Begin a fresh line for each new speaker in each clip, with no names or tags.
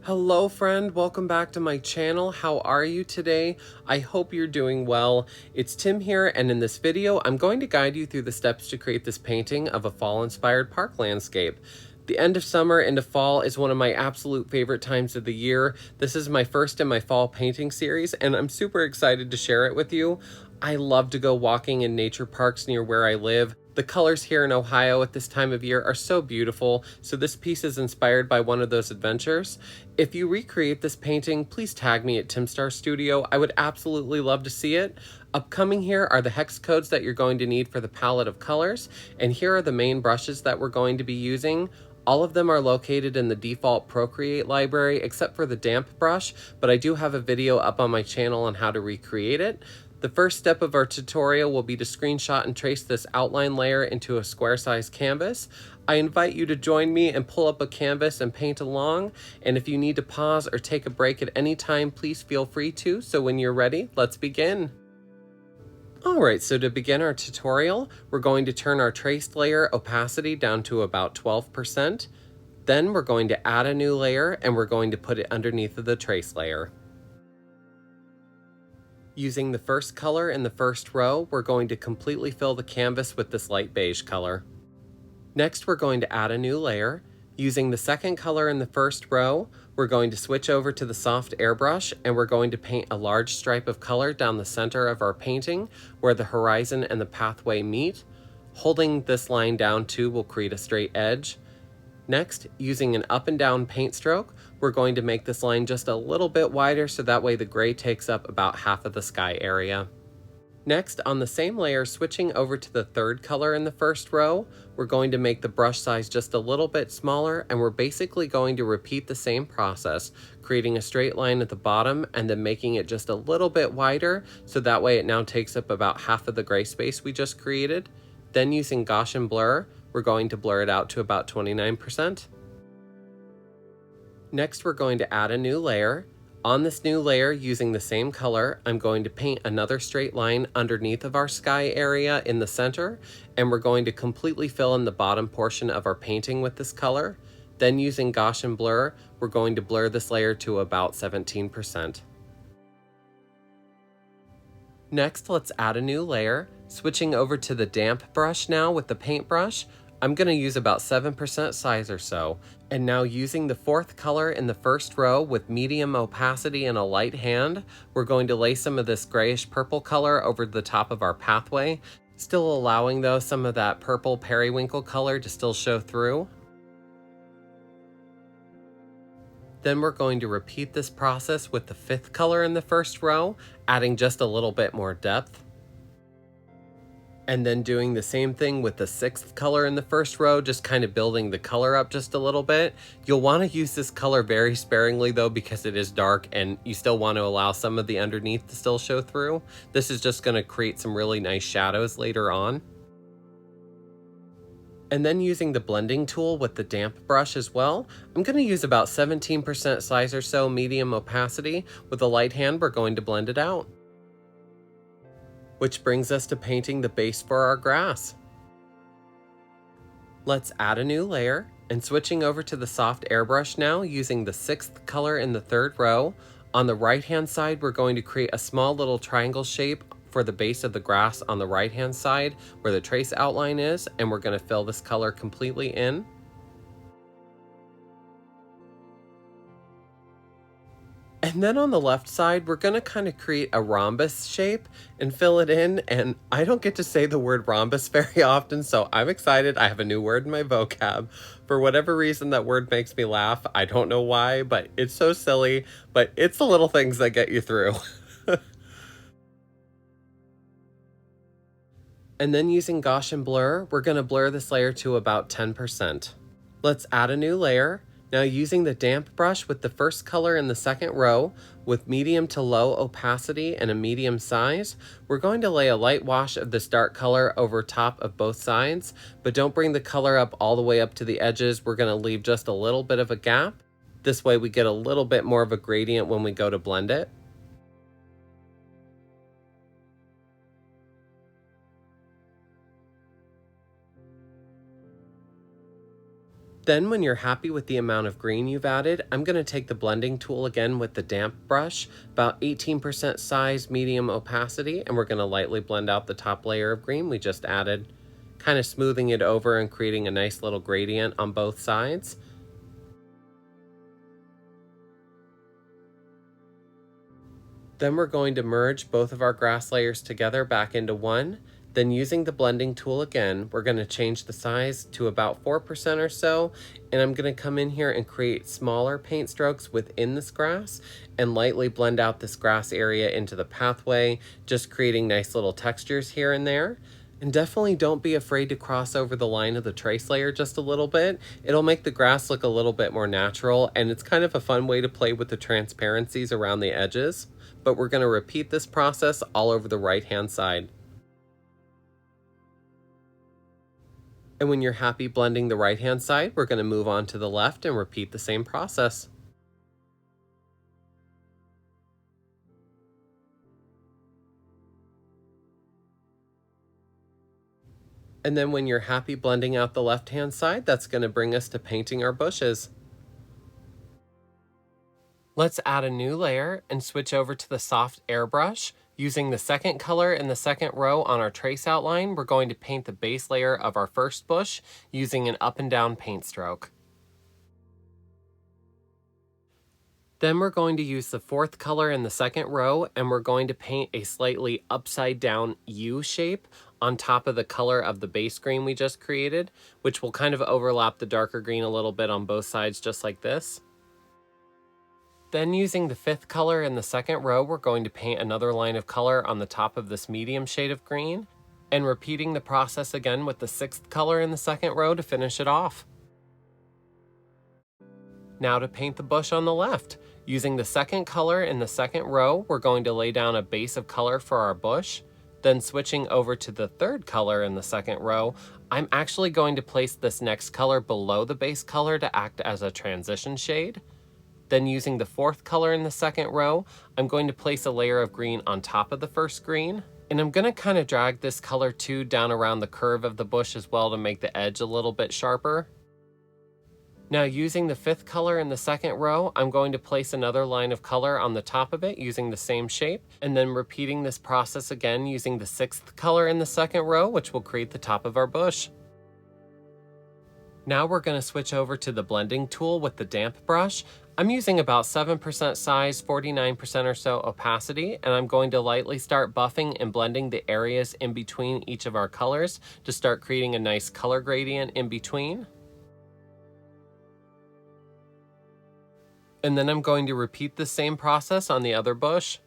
Hello friend, welcome back to my channel. How are you today? I hope you're doing well. It's Tim here, and in this video I'm going to guide you through the steps to create this painting of a fall-inspired park landscape. The end of summer into fall is one of my absolute favorite times of the year. This is my first in my fall painting series, and I'm super excited to share it with you. I love to go walking in nature parks near where I live. The colors here in Ohio at this time of year are so beautiful, so this piece is inspired by one of those adventures. If you recreate this painting, please tag me at Timstar Studio. I would absolutely love to see it. Upcoming here are the hex codes that you're going to need for the palette of colors, and here are the main brushes that we're going to be using. All of them are located in the default Procreate library except for the damp brush, but I do have a video up on my channel on how to recreate it. The first step of our tutorial will be to screenshot and trace this outline layer into a square size canvas. I invite you to join me and pull up a canvas and paint along, and if you need to pause or take a break at any time, please feel free to. So when you're ready, let's begin. Alright, so to begin our tutorial, we're going to turn our traced layer opacity down to about 12%. Then we're going to add a new layer and we're going to put it underneath of the trace layer. Using the first color in the first row, we're going to completely fill the canvas with this light beige color. Next, we're going to add a new layer. Using the second color in the first row, we're going to switch over to the soft airbrush and we're going to paint a large stripe of color down the center of our painting where the horizon and the pathway meet. Holding this line down too will create a straight edge. Next, using an up and down paint stroke, we're going to make this line just a little bit wider so that way the gray takes up about half of the sky area. Next, on the same layer, switching over to the third color in the first row, we're going to make the brush size just a little bit smaller, and we're basically going to repeat the same process, creating a straight line at the bottom and then making it just a little bit wider so that way it now takes up about half of the gray space we just created. Then using Gaussian blur, we're going to blur it out to about 29%. Next, we're going to add a new layer. On this new layer, using the same color, I'm going to paint another straight line underneath of our sky area in the center, and we're going to completely fill in the bottom portion of our painting with this color. Then using Gaussian blur, we're going to blur this layer to about 17%. Next, let's add a new layer. Switching over to the damp brush now with the paintbrush, I'm going to use about 7% size or so. And now using the fourth color in the first row with medium opacity and a light hand, we're going to lay some of this grayish purple color over the top of our pathway, still allowing though some of that purple periwinkle color to still show through. Then we're going to repeat this process with the fifth color in the first row, adding just a little bit more depth. And then doing the same thing with the sixth color in the first row, just kind of building the color up just a little bit. You'll want to use this color very sparingly though, because it is dark and you still want to allow some of the underneath to still show through. This is just going to create some really nice shadows later on. And then using the blending tool with the damp brush as well, I'm going to use about 17% size or so medium opacity. With a light hand, we're going to blend it out. Which brings us to painting the base for our grass. Let's add a new layer, and switching over to the soft airbrush now, using the sixth color in the third row. On the right hand side, we're going to create a small little triangle shape for the base of the grass on the right hand side where the trace outline is, and we're going to fill this color completely in. And then on the left side, we're going to kind of create a rhombus shape and fill it in. And I don't get to say the word rhombus very often, so I'm excited. I have a new word in my vocab. For whatever reason, that word makes me laugh. I don't know why, but it's so silly. But it's the little things that get you through. And then using Gaussian blur, we're going to blur this layer to about 10%. Let's add a new layer. Now using the damp brush with the first color in the second row with medium to low opacity and a medium size, we're going to lay a light wash of this dark color over top of both sides, but don't bring the color up all the way up to the edges. We're going to leave just a little bit of a gap. This way we get a little bit more of a gradient when we go to blend it. Then when you're happy with the amount of green you've added, I'm going to take the blending tool again with the damp brush, about 18% size, medium opacity, and we're going to lightly blend out the top layer of green we just added, kind of smoothing it over and creating a nice little gradient on both sides. Then we're going to merge both of our grass layers together back into one. Then using the blending tool again, we're going to change the size to about 4% or so, and I'm going to come in here and create smaller paint strokes within this grass and lightly blend out this grass area into the pathway, just creating nice little textures here and there. And definitely don't be afraid to cross over the line of the trace layer just a little bit. It'll make the grass look a little bit more natural, and it's kind of a fun way to play with the transparencies around the edges. But we're going to repeat this process all over the right-hand side. And when you're happy blending the right-hand side, we're going to move on to the left and repeat the same process. And then when you're happy blending out the left-hand side, that's going to bring us to painting our bushes. Let's add a new layer and switch over to the soft airbrush. Using the second color in the second row on our trace outline, we're going to paint the base layer of our first bush using an up and down paint stroke. Then we're going to use the fourth color in the second row, and we're going to paint a slightly upside down U shape on top of the color of the base green we just created, which will kind of overlap the darker green a little bit on both sides, just like this. Then using the fifth color in the second row, we're going to paint another line of color on the top of this medium shade of green, and repeating the process again with the sixth color in the second row to finish it off. Now to paint the bush on the left. Using the second color in the second row, we're going to lay down a base of color for our bush. Then switching over to the third color in the second row, I'm actually going to place this next color below the base color to act as a transition shade. Then using the fourth color in the second row, I'm going to place a layer of green on top of the first green. And I'm going to kind of drag this color too down around the curve of the bush as well to make the edge a little bit sharper. Now using the fifth color in the second row, I'm going to place another line of color on the top of it using the same shape, and then repeating this process again using the sixth color in the second row, which will create the top of our bush. Now we're going to switch over to the blending tool with the damp brush. I'm using about 7% size, 49% or so opacity, and I'm going to lightly start buffing and blending the areas in between each of our colors to start creating a nice color gradient in between. And then I'm going to repeat the same process on the other bush.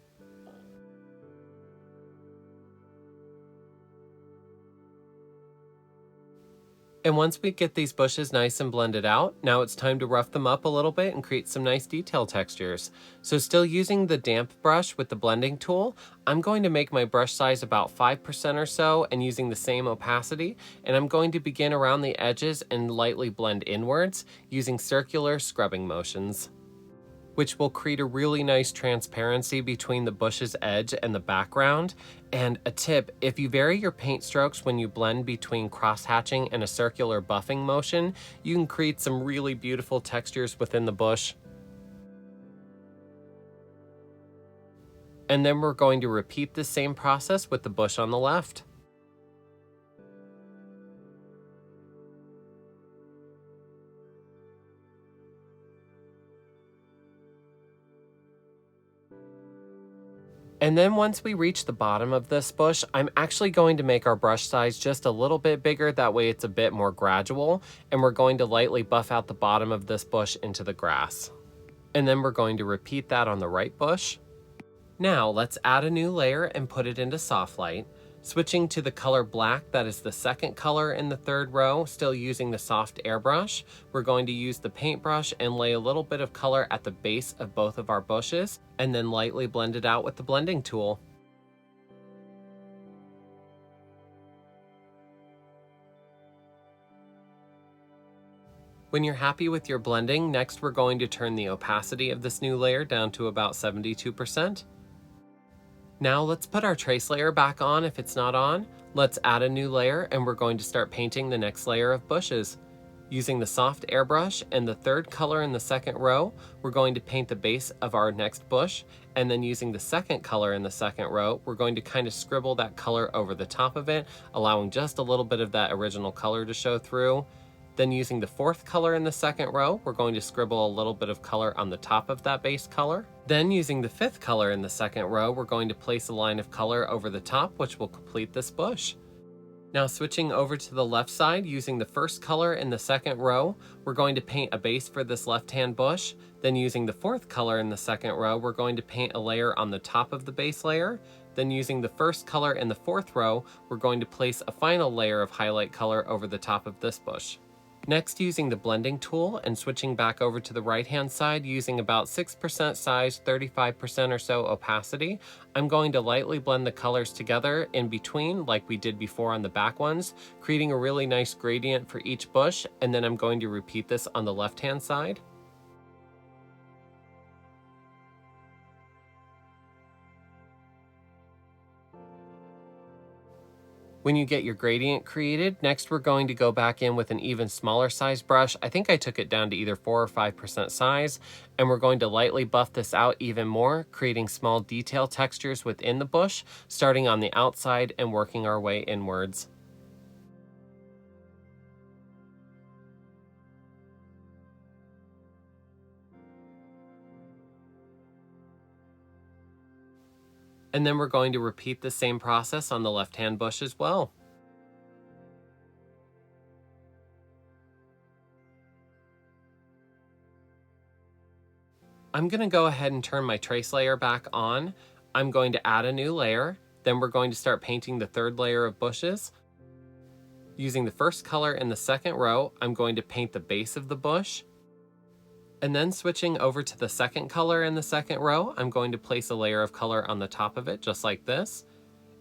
And once we get these bushes nice and blended out, now it's time to rough them up a little bit and create some nice detail textures. So still using the damp brush with the blending tool, I'm going to make my brush size about 5% or so and using the same opacity, and I'm going to begin around the edges and lightly blend inwards using circular scrubbing motions, which will create a really nice transparency between the bush's edge and the background. And a tip, if you vary your paint strokes when you blend between cross-hatching and a circular buffing motion, you can create some really beautiful textures within the bush. And then we're going to repeat the same process with the bush on the left. And then once we reach the bottom of this bush, I'm actually going to make our brush size just a little bit bigger, that way it's a bit more gradual, and we're going to lightly buff out the bottom of this bush into the grass. And then we're going to repeat that on the right bush. Now let's add a new layer and put it into soft light. Switching to the color black, that is the second color in the third row, still using the soft airbrush, we're going to use the paintbrush and lay a little bit of color at the base of both of our bushes, and then lightly blend it out with the blending tool. When you're happy with your blending, next we're going to turn the opacity of this new layer down to about 72%. Now let's put our trace layer back on if it's not on. Let's add a new layer and we're going to start painting the next layer of bushes. Using the soft airbrush and the third color in the second row, we're going to paint the base of our next bush, and then using the second color in the second row, we're going to kind of scribble that color over the top of it, allowing just a little bit of that original color to show through. Then using the fourth color in the second row, we're going to scribble a little bit of color on the top of that base color. Then using the fifth color in the second row, we're going to place a line of color over the top, which will complete this bush. Now switching over to the left side, using the first color in the second row, we're going to paint a base for this left-hand bush. Then using the fourth color in the second row, we're going to paint a layer on the top of the base layer. Then using the first color in the fourth row, we're going to place a final layer of highlight color over the top of this bush. Next, using the blending tool and switching back over to the right-hand side, using about 6% size, 35% or so opacity, I'm going to lightly blend the colors together in between like we did before on the back ones, creating a really nice gradient for each bush, and then I'm going to repeat this on the left-hand side. When you get your gradient created, next we're going to go back in with an even smaller size brush. I think I took it down to either 4 or 5% size, and we're going to lightly buff this out even more, creating small detail textures within the bush, starting on the outside and working our way inwards. And then we're going to repeat the same process on the left-hand bush as well. I'm going to go ahead and turn my trace layer back on. I'm going to add a new layer. Then we're going to start painting the third layer of bushes. Using the first color in the second row, I'm going to paint the base of the bush. And then switching over to the second color in the second row, I'm going to place a layer of color on the top of it, just like this.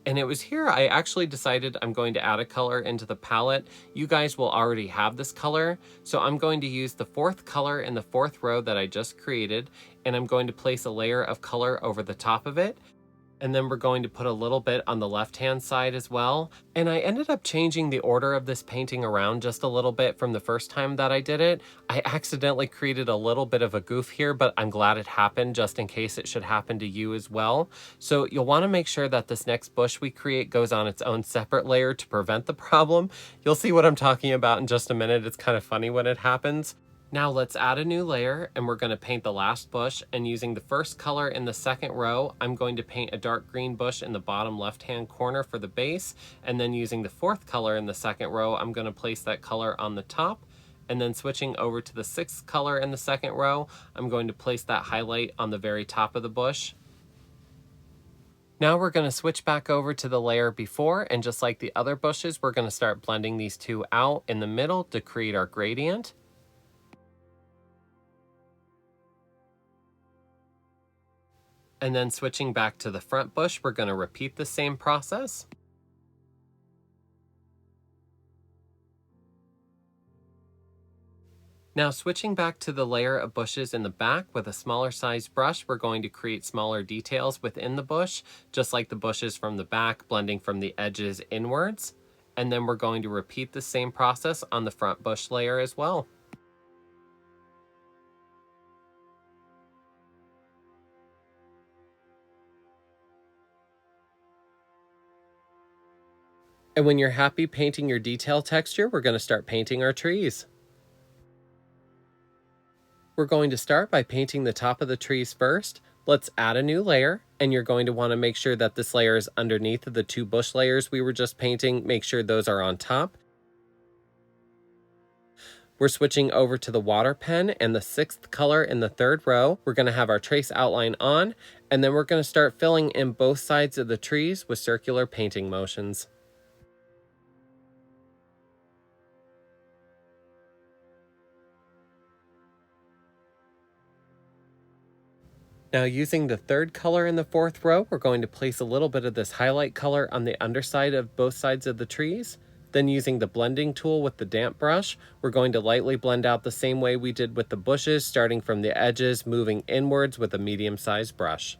And it was here I actually decided I'm going to add a color into the palette. You guys will already have this color, so I'm going to use the fourth color in the fourth row that I just created, and I'm going to place a layer of color over the top of it. And then we're going to put a little bit on the left-hand side as well. And I ended up changing the order of this painting around just a little bit from the first time that I did it. I accidentally created a little bit of a goof here, but I'm glad it happened just in case it should happen to you as well. So you'll want to make sure that this next bush we create goes on its own separate layer to prevent the problem. You'll see what I'm talking about in just a minute. It's kind of funny when it happens. Now let's add a new layer, and we're going to paint the last bush, and using the first color in the second row, I'm going to paint a dark green bush in the bottom left-hand corner for the base, and then using the fourth color in the second row, I'm going to place that color on the top, and then switching over to the sixth color in the second row, I'm going to place that highlight on the very top of the bush. Now we're going to switch back over to the layer before, and just like the other bushes, we're going to start blending these two out in the middle to create our gradient. And then switching back to the front bush, we're going to repeat the same process. Now switching back to the layer of bushes in the back with a smaller size brush, we're going to create smaller details within the bush, just like the bushes from the back, blending from the edges inwards. And then we're going to repeat the same process on the front bush layer as well. And when you're happy painting your detail texture, we're going to start painting our trees. We're going to start by painting the top of the trees first. Let's add a new layer, and you're going to want to make sure that this layer is underneath the two bush layers we were just painting. Make sure those are on top. We're switching over to the water pen and the sixth color in the third row. We're going to have our trace outline on, and then we're going to start filling in both sides of the trees with circular painting motions. Now using the third color in the fourth row, we're going to place a little bit of this highlight color on the underside of both sides of the trees. Then using the blending tool with the damp brush, we're going to lightly blend out the same way we did with the bushes, starting from the edges, moving inwards with a medium-sized brush.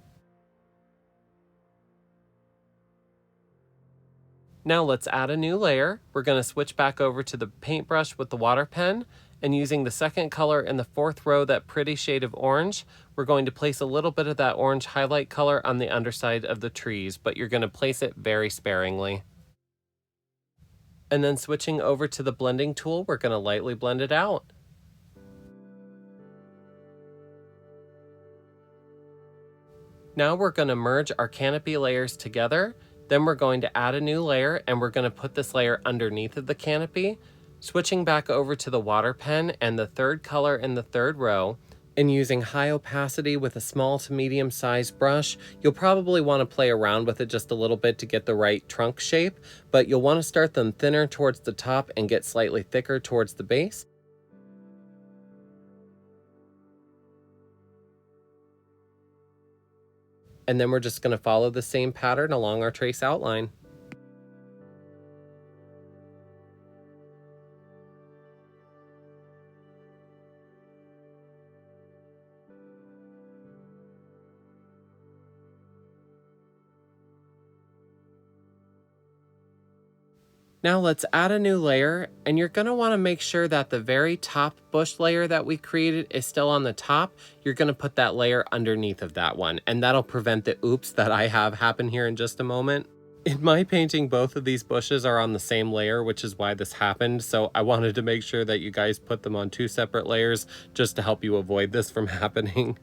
Now let's add a new layer. We're going to switch back over to the paintbrush with the water pen, and using the second color in the fourth row, that pretty shade of orange, we're going to place a little bit of that orange highlight color on the underside of the trees, but you're going to place it very sparingly. And then switching over to the blending tool, we're going to lightly blend it out. Now we're going to merge our canopy layers together. Then we're going to add a new layer, and we're going to put this layer underneath of the canopy, switching back over to the water pen and the third color in the third row, and using high opacity with a small to medium sized brush. You'll probably want to play around with it just a little bit to get the right trunk shape, but you'll want to start them thinner towards the top and get slightly thicker towards the base. And then we're just going to follow the same pattern along our trace outline. Now let's add a new layer, and you're going to want to make sure that the very top bush layer that we created is still on the top. You're going to put that layer underneath of that one, and that'll prevent the oops that I have happen here in just a moment. In my painting, both of these bushes are on the same layer, which is why this happened, so I wanted to make sure that you guys put them on two separate layers just to help you avoid this from happening.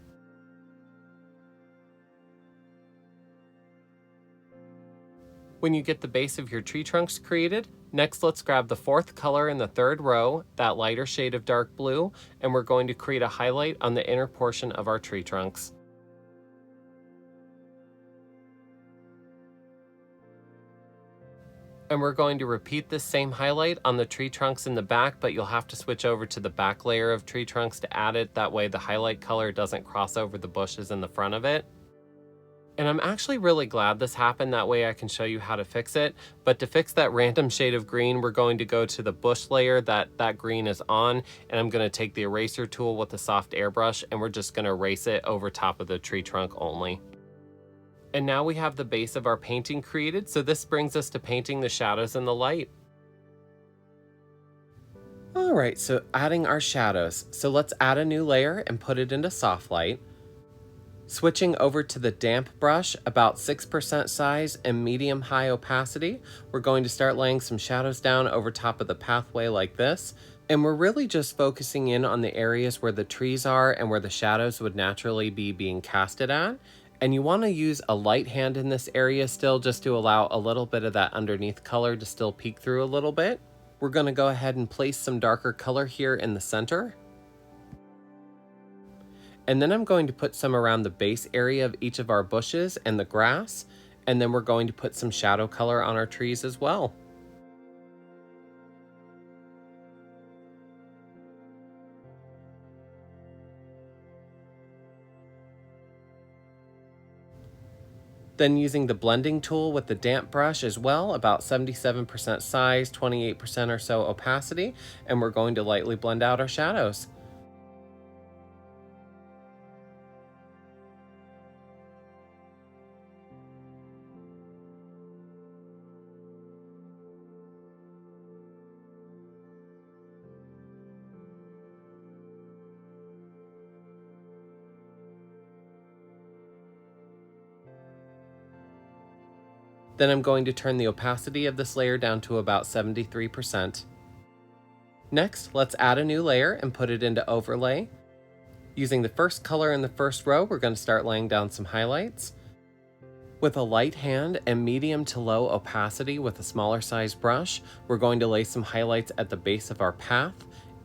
When you get the base of your tree trunks created, next let's grab the fourth color in the third row, that lighter shade of dark blue, and we're going to create a highlight on the inner portion of our tree trunks. And we're going to repeat this same highlight on the tree trunks in the back, but you'll have to switch over to the back layer of tree trunks to add it. That way the highlight color doesn't cross over the bushes in the front of it. And I'm actually really glad this happened, that way I can show you how to fix it. But to fix that random shade of green, we're going to go to the bush layer that green is on, and I'm going to take the eraser tool with the soft airbrush, and we're just going to erase it over top of the tree trunk only. And now we have the base of our painting created, so this brings us to painting the shadows and the light. Alright, so adding our shadows. So let's add a new layer and put it into soft light. Switching over to the damp brush, about 6% size and medium-high opacity, we're going to start laying some shadows down over top of the pathway like this. And we're really just focusing in on the areas where the trees are and where the shadows would naturally be being casted at. And you want to use a light hand in this area still, just to allow a little bit of that underneath color to still peek through a little bit. We're going to go ahead and place some darker color here in the center. And then I'm going to put some around the base area of each of our bushes and the grass. And then we're going to put some shadow color on our trees as well. Then using the blending tool with the damp brush as well, about 77% size, 28% or so opacity, and we're going to lightly blend out our shadows. Then I'm going to turn the opacity of this layer down to about 73%. Next, let's add a new layer and put it into overlay. Using the first color in the first row, we're going to start laying down some highlights. With a light hand and medium to low opacity with a smaller size brush, we're going to lay some highlights at the base of our path,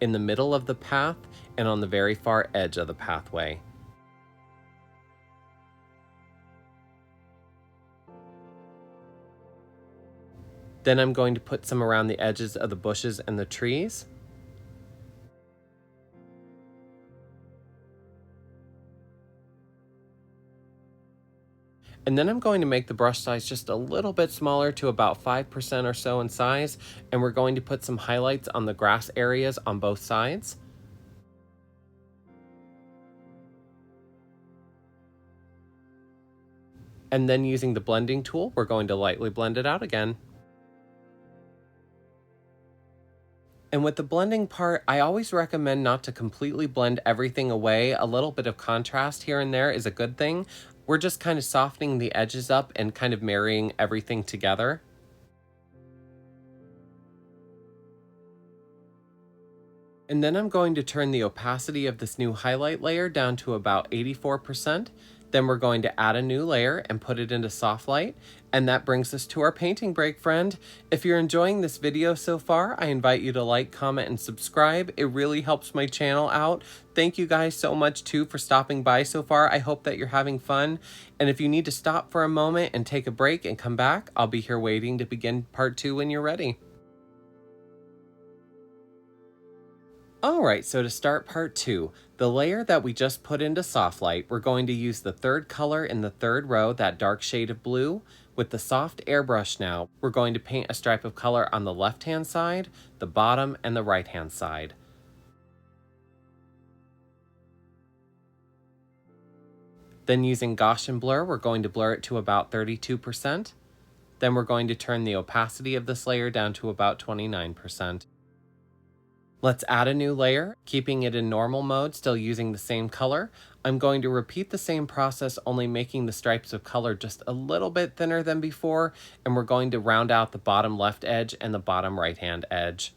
in the middle of the path, and on the very far edge of the pathway. Then I'm going to put some around the edges of the bushes and the trees. And then I'm going to make the brush size just a little bit smaller to about 5% or so in size. And we're going to put some highlights on the grass areas on both sides. And then using the blending tool, we're going to lightly blend it out again. And with the blending part, I always recommend not to completely blend everything away. A little bit of contrast here and there is a good thing. We're just kind of softening the edges up and kind of marrying everything together. And then I'm going to turn the opacity of this new highlight layer down to about 84%. Then we're going to add a new layer and put it into soft light. And that brings us to our painting break, friend. If you're enjoying this video so far, I invite you to like, comment, and subscribe. It really helps my channel out. Thank you guys so much too for stopping by so far. I hope that you're having fun. And if you need to stop for a moment and take a break and come back, I'll be here waiting to begin part 2 when you're ready. Alright, so to start part 2, the layer that we just put into soft light, we're going to use the third color in the third row, that dark shade of blue. With the soft airbrush now, we're going to paint a stripe of color on the left-hand side, the bottom, and the right-hand side. Then using Gaussian blur, we're going to blur it to about 32%. Then we're going to turn the opacity of this layer down to about 29%. Let's add a new layer, keeping it in normal mode, still using the same color. I'm going to repeat the same process, only making the stripes of color just a little bit thinner than before, and we're going to round out the bottom left edge and the bottom right hand edge.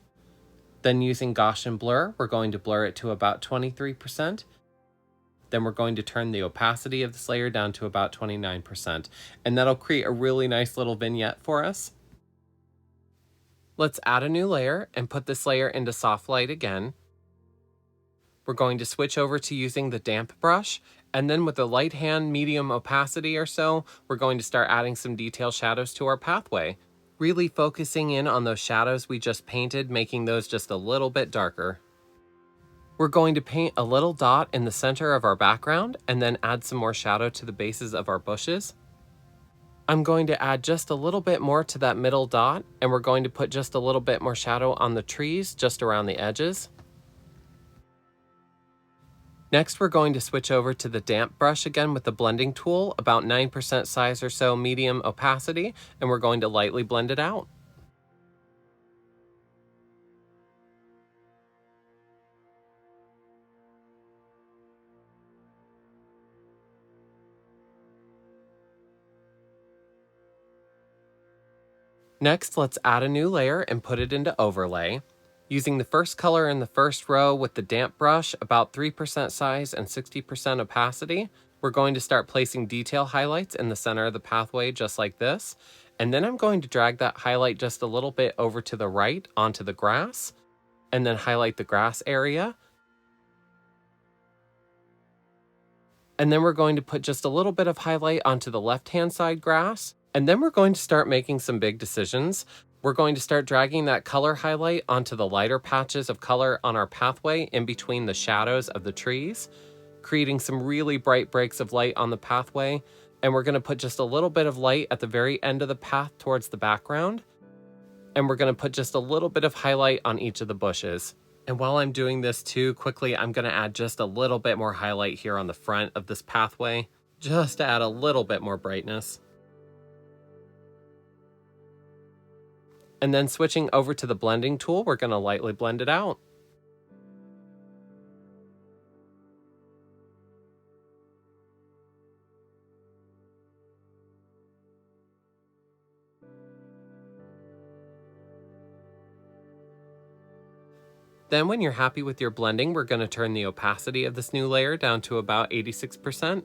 Then using Gaussian blur, we're going to blur it to about 23%. Then we're going to turn the opacity of this layer down to about 29%, and that'll create a really nice little vignette for us. Let's add a new layer and put this layer into soft light again. We're going to switch over to using the damp brush, and then with the light hand medium opacity or so, we're going to start adding some detail shadows to our pathway, really focusing in on those shadows we just painted, making those just a little bit darker. We're going to paint a little dot in the center of our background and then add some more shadow to the bases of our bushes. I'm going to add just a little bit more to that middle dot, and we're going to put just a little bit more shadow on the trees just around the edges. Next, we're going to switch over to the damp brush again with the blending tool, about 9% size or so, medium opacity, and we're going to lightly blend it out. Next, let's add a new layer and put it into overlay. Using the first color in the first row with the damp brush, about 3% size and 60% opacity, we're going to start placing detail highlights in the center of the pathway just like this. And then I'm going to drag that highlight just a little bit over to the right onto the grass, and then highlight the grass area. And then we're going to put just a little bit of highlight onto the left-hand side grass. And then we're going to start making some big decisions. We're going to start dragging that color highlight onto the lighter patches of color on our pathway in between the shadows of the trees, creating some really bright breaks of light on the pathway. And we're going to put just a little bit of light at the very end of the path towards the background. And we're going to put just a little bit of highlight on each of the bushes. And while I'm doing this too, quickly, I'm going to add just a little bit more highlight here on the front of this pathway, just to add a little bit more brightness. And then switching over to the blending tool, we're going to lightly blend it out. Then when you're happy with your blending, we're going to turn the opacity of this new layer down to about 86%.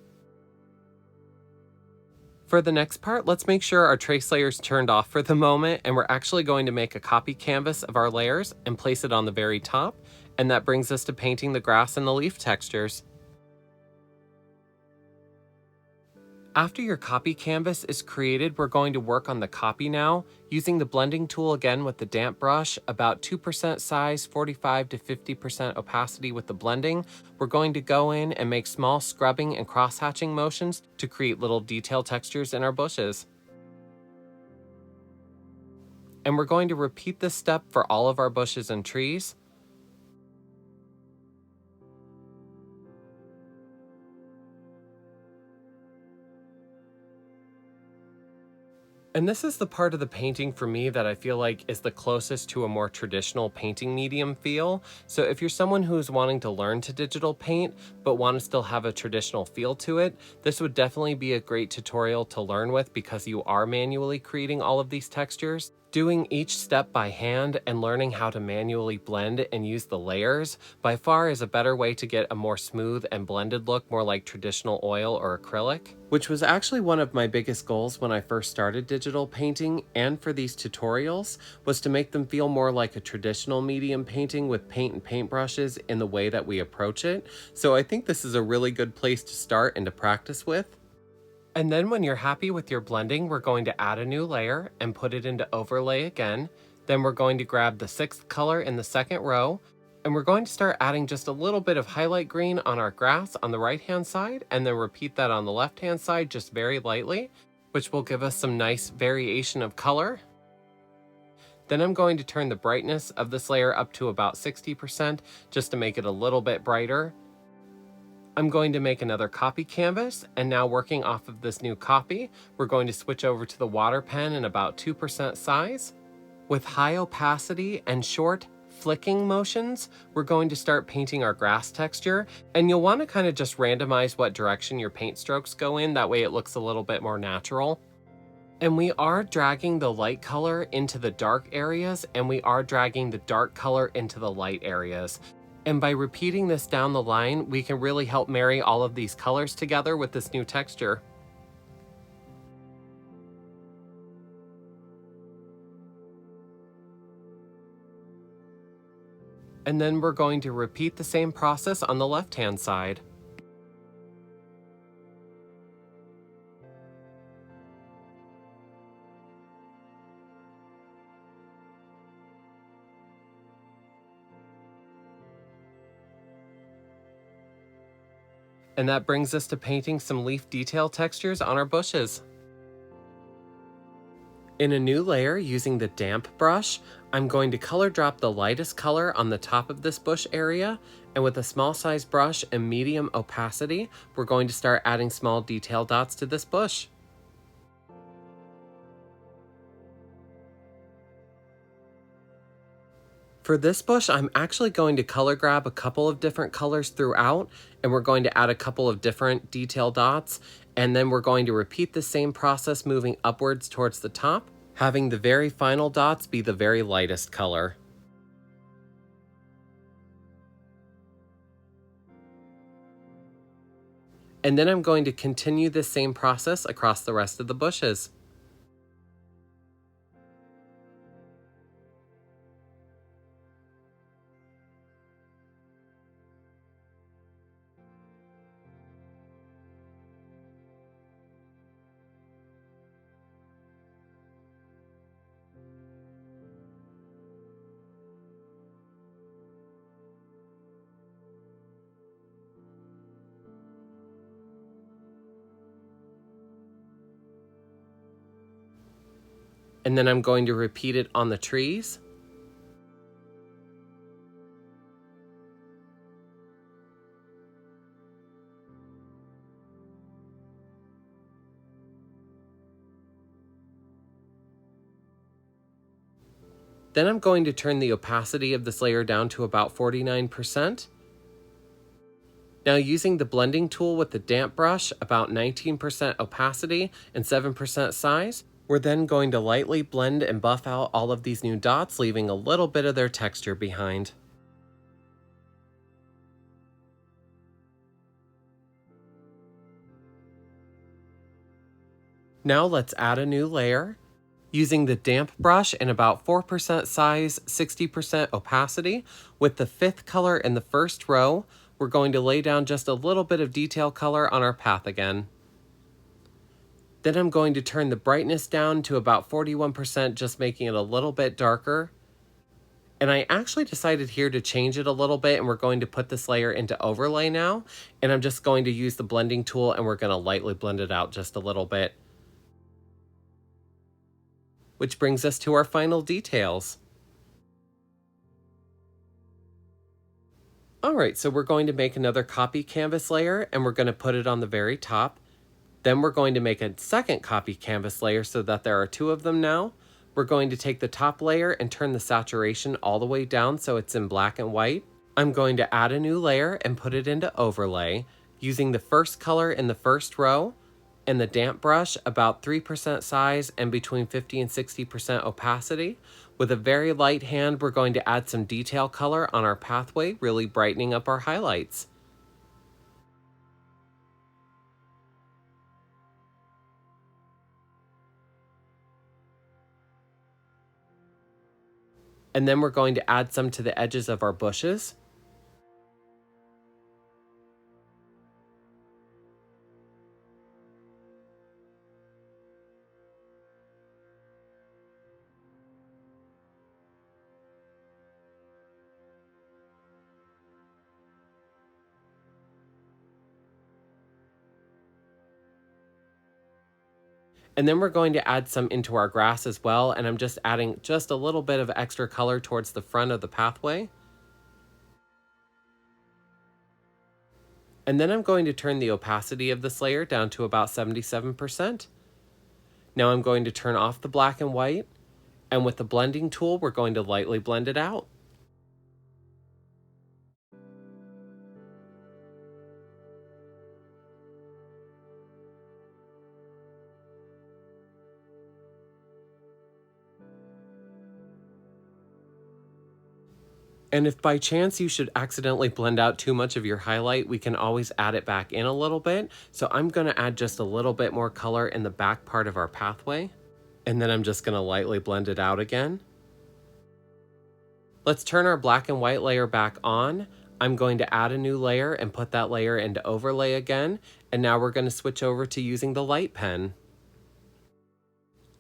For the next part, let's make sure our trace layer is turned off for the moment, and we're actually going to make a copy canvas of our layers and place it on the very top, and that brings us to painting the grass and the leaf textures. After your copy canvas is created, we're going to work on the copy now, using the blending tool again with the damp brush, about 2% size, 45 to 50% opacity with the blending. We're going to go in and make small scrubbing and cross-hatching motions to create little detail textures in our bushes. And we're going to repeat this step for all of our bushes and trees. And this is the part of the painting for me that I feel like is the closest to a more traditional painting medium feel. So if you're someone who's wanting to learn to digital paint, but want to still have a traditional feel to it, this would definitely be a great tutorial to learn with because you are manually creating all of these textures. Doing each step by hand and learning how to manually blend and use the layers by far is a better way to get a more smooth and blended look, more like traditional oil or acrylic, which was actually one of my biggest goals when I first started digital painting and for these tutorials, was to make them feel more like a traditional medium painting with paint and paintbrushes in the way that we approach it. So I think this is a really good place to start and to practice with. And then when you're happy with your blending, we're going to add a new layer and put it into overlay again. Then we're going to grab the 6th color in the 2nd row, and we're going to start adding just a little bit of highlight green on our grass on the right-hand side, and then repeat that on the left-hand side just very lightly, which will give us some nice variation of color. Then I'm going to turn the brightness of this layer up to about 60% just to make it a little bit brighter. I'm going to make another copy canvas, and now working off of this new copy, we're going to switch over to the water pen in about 2% size. With high opacity and short flicking motions, we're going to start painting our grass texture, and you'll want to kind of just randomize what direction your paint strokes go in, that way it looks a little bit more natural. And we are dragging the light color into the dark areas, and we are dragging the dark color into the light areas. And by repeating this down the line, we can really help marry all of these colors together with this new texture. And then we're going to repeat the same process on the left-hand side. And that brings us to painting some leaf detail textures on our bushes. In a new layer using the damp brush, I'm going to color drop the lightest color on the top of this bush area, and with a small size brush and medium opacity, we're going to start adding small detail dots to this bush. For this bush, I'm actually going to color grab a couple of different colors throughout, and we're going to add a couple of different detail dots, and then we're going to repeat the same process moving upwards towards the top, having the very final dots be the very lightest color. And then I'm going to continue this same process across the rest of the bushes. And then I'm going to repeat it on the trees. Then I'm going to turn the opacity of this layer down to about 49%. Now using the blending tool with the damp brush, about 19% opacity and 7% size, we're then going to lightly blend and buff out all of these new dots, leaving a little bit of their texture behind. Now let's add a new layer. Using the damp brush in about 4% size, 60% opacity, with the 5th color in the 1st row, we're going to lay down just a little bit of detail color on our path again. Then I'm going to turn the brightness down to about 41%, just making it a little bit darker. And I actually decided here to change it a little bit, and we're going to put this layer into overlay now. And I'm just going to use the blending tool, and we're going to lightly blend it out just a little bit. Which brings us to our final details. Alright, so we're going to make another copy canvas layer, and we're going to put it on the very top. Then we're going to make a second copy canvas layer so that there are two of them now. We're going to take the top layer and turn the saturation all the way down so it's in black and white. I'm going to add a new layer and put it into overlay using the first color in the first row and the damp brush about 3% size and between 50 and 60% opacity. With a very light hand, we're going to add some detail color on our pathway, really brightening up our highlights. And then we're going to add some to the edges of our bushes. And then we're going to add some into our grass as well, and I'm just adding just a little bit of extra color towards the front of the pathway. And then I'm going to turn the opacity of this layer down to about 77%. Now I'm going to turn off the black and white, and with the blending tool, we're going to lightly blend it out. And if by chance you should accidentally blend out too much of your highlight, we can always add it back in a little bit. So I'm going to add just a little bit more color in the back part of our pathway. And then I'm just going to lightly blend it out again. Let's turn our black and white layer back on. I'm going to add a new layer and put that layer into overlay again. And now we're going to switch over to using the light pen.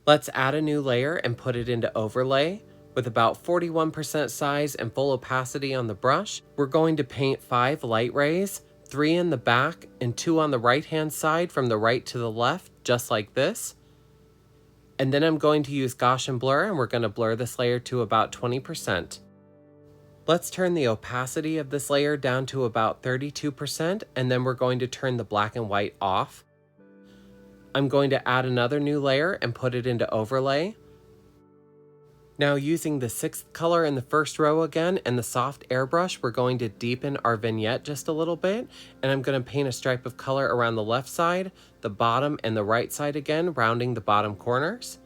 Let's add a new layer and put it into overlay. With about 41% size and full opacity on the brush, we're going to paint 5 light rays, 3 in the back and 2 on the right hand side from the right to the left, just like this. And then I'm going to use Gaussian blur and we're going to blur this layer to about 20%. Let's turn the opacity of this layer down to about 32%, and then we're going to turn the black and white off. I'm going to add another new layer and put it into overlay. Now using the 6th color in the first row again and the soft airbrush, we're going to deepen our vignette just a little bit, and I'm going to paint a stripe of color around the left side, the bottom, and the right side again, rounding the bottom corners.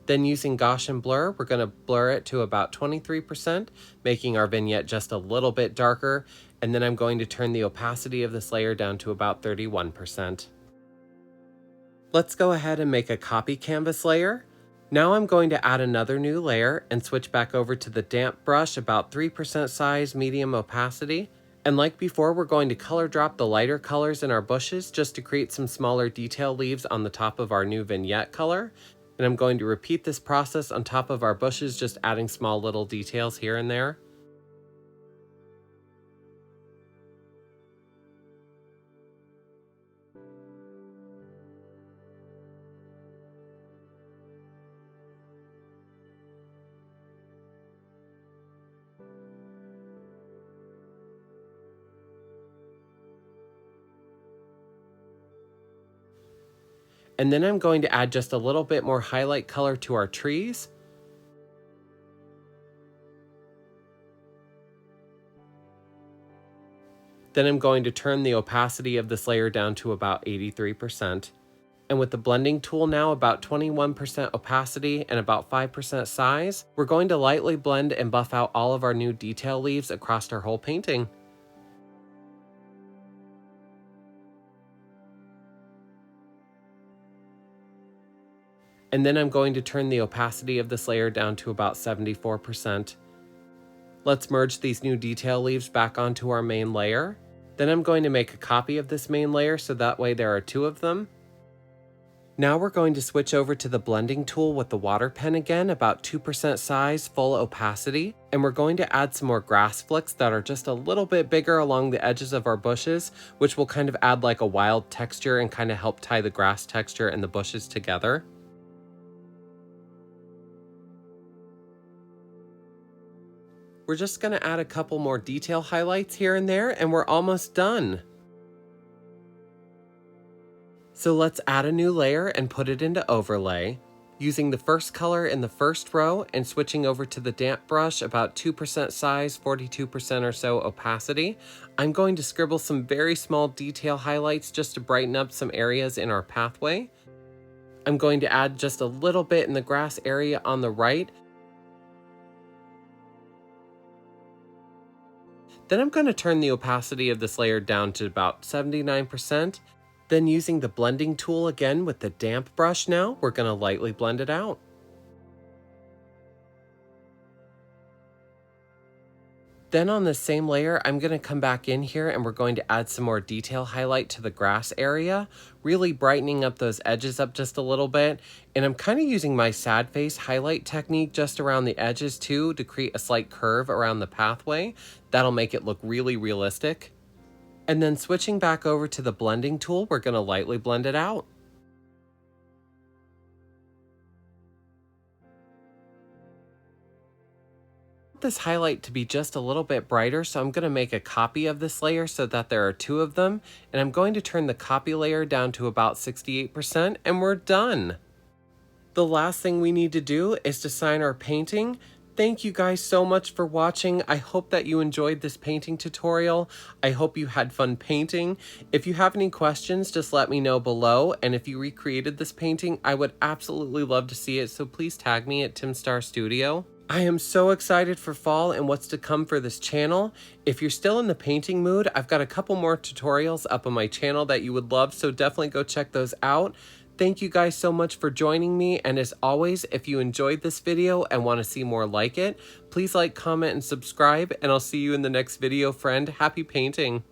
Then using Gaussian blur, we're going to blur it to about 23%, making our vignette just a little bit darker, and then I'm going to turn the opacity of this layer down to about 31%. Let's go ahead and make a copy canvas layer. Now I'm going to add another new layer and switch back over to the damp brush, about 3% size, medium opacity. And like before, we're going to color drop the lighter colors in our bushes just to create some smaller detail leaves on the top of our new vignette color. And I'm going to repeat this process on top of our bushes, just adding small little details here and there. And then I'm going to add just a little bit more highlight color to our trees. Then I'm going to turn the opacity of this layer down to about 83%. And with the blending tool now about 21% opacity and about 5% size, we're going to lightly blend and buff out all of our new detail leaves across our whole painting. And then I'm going to turn the opacity of this layer down to about 74%. Let's merge these new detail leaves back onto our main layer. Then I'm going to make a copy of this main layer so that way there are 2 of them. Now we're going to switch over to the blending tool with the water pen again, about 2% size, full opacity. And we're going to add some more grass flicks that are just a little bit bigger along the edges of our bushes, which will kind of add like a wild texture and kind of help tie the grass texture and the bushes together. We're just going to add a couple more detail highlights here and there, and we're almost done. So let's add a new layer and put it into overlay. Using the first color in the first row and switching over to the damp brush, about 2% size, 42% or so opacity, I'm going to scribble some very small detail highlights just to brighten up some areas in our pathway. I'm going to add just a little bit in the grass area on the right. Then I'm going to turn the opacity of this layer down to about 79%. Then using the blending tool again with the damp brush now, we're going to lightly blend it out. Then on the same layer, I'm going to come back in here and we're going to add some more detail highlight to the grass area, really brightening up those edges up just a little bit. And I'm kind of using my sad face highlight technique just around the edges too to create a slight curve around the pathway. That'll make it look really realistic. And then switching back over to the blending tool, we're going to lightly blend it out. This highlight to be just a little bit brighter, so I'm going to make a copy of this layer so that there are two of them, and I'm going to turn the copy layer down to about 68% and we're done. The last thing we need to do is to sign our painting. Thank you guys so much for watching. I hope that you enjoyed this painting tutorial. I hope you had fun painting. If you have any questions, just let me know below. And if you recreated this painting, I would absolutely love to see it. So please tag me at Timstar Studio. I am so excited for fall and what's to come for this channel. If you're still in the painting mood, I've got a couple more tutorials up on my channel that you would love. So definitely go check those out. Thank you guys so much for joining me, and as always, if you enjoyed this video and want to see more like it, please like, comment, and subscribe, and I'll see you in the next video, friend. Happy painting!